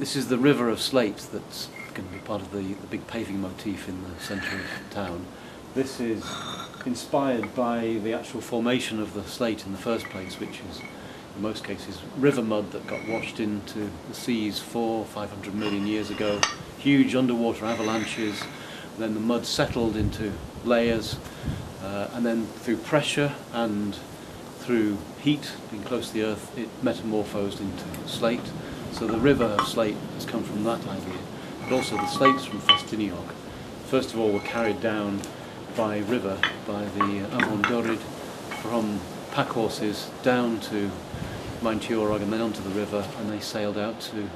This is the River of Slate that's going to be part of the big paving motif in the centre of town. This is inspired by the actual formation of the slate in the first place, which is, in most cases, river mud that got washed into the seas 400–500 million years ago. Huge underwater avalanches, then the mud settled into layers, and then through pressure and through heat, being close to the earth, it metamorphosed into slate. So the River of Slate has come from that idea, but also the slates from Ffestiniog. First of all, were carried down by river, by the Afon Dyfed, from pack horses down to Maen Tiwrog and then onto the river, and they sailed out to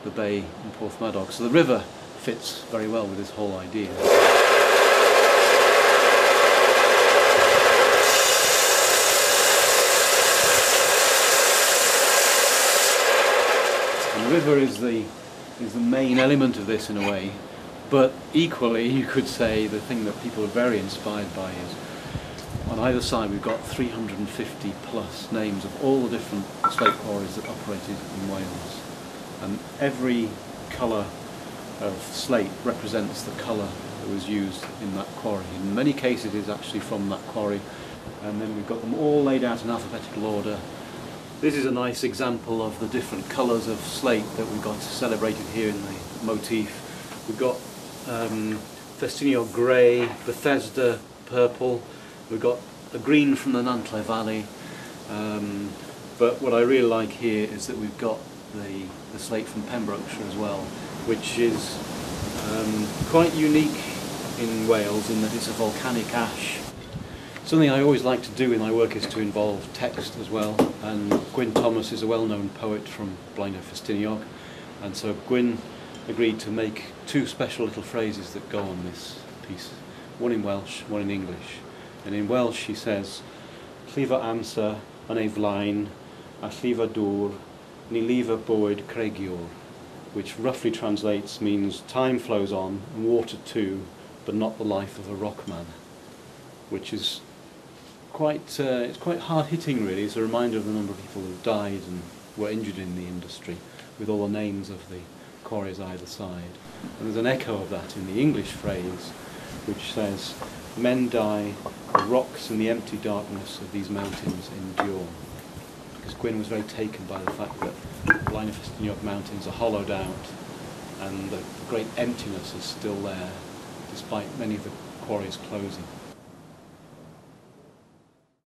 the bay in Porthmadog. So the river fits very well with this whole idea. The river is the main element of this in a way, but equally you could say the thing that people are very inspired by is on either side we've got 350 plus names of all the different slate quarries that operated in Wales, and every colour of slate represents the colour that was used in that quarry. In many cases it is actually from that quarry, and then we've got them all laid out in alphabetical order. This is a nice example of the different colours of slate that we've got celebrated here in the motif. We've got Ffestiniog grey, Bethesda purple, we've got a green from the Nantlle Valley, but what I really like here is that we've got the slate from Pembrokeshire as well, which is quite unique in Wales in that it's a volcanic ash. Something I always like to do in my work is to involve text as well, and Gwyn Thomas is a well-known poet from Blaenau Ffestiniog, and so Gwyn agreed to make two special little phrases that go on this piece, one in Welsh, one in English. And in Welsh he says, "Llifa amser yn ei flaen, a llifa dŵr, ni llifa bywyd cregiwr," which roughly translates means time flows on, and water too, but not the life of a rockman, which is it's quite hard-hitting really. It's a reminder of the number of people who died and were injured in the industry, with all the names of the quarries either side. And there's an echo of that in the English phrase, which says, "Men die, the rocks and the empty darkness of these mountains endure." Because Gwyn was very taken by the fact that the Blaenau Ffestiniog mountains are hollowed out, and the great emptiness is still there, despite many of the quarries closing.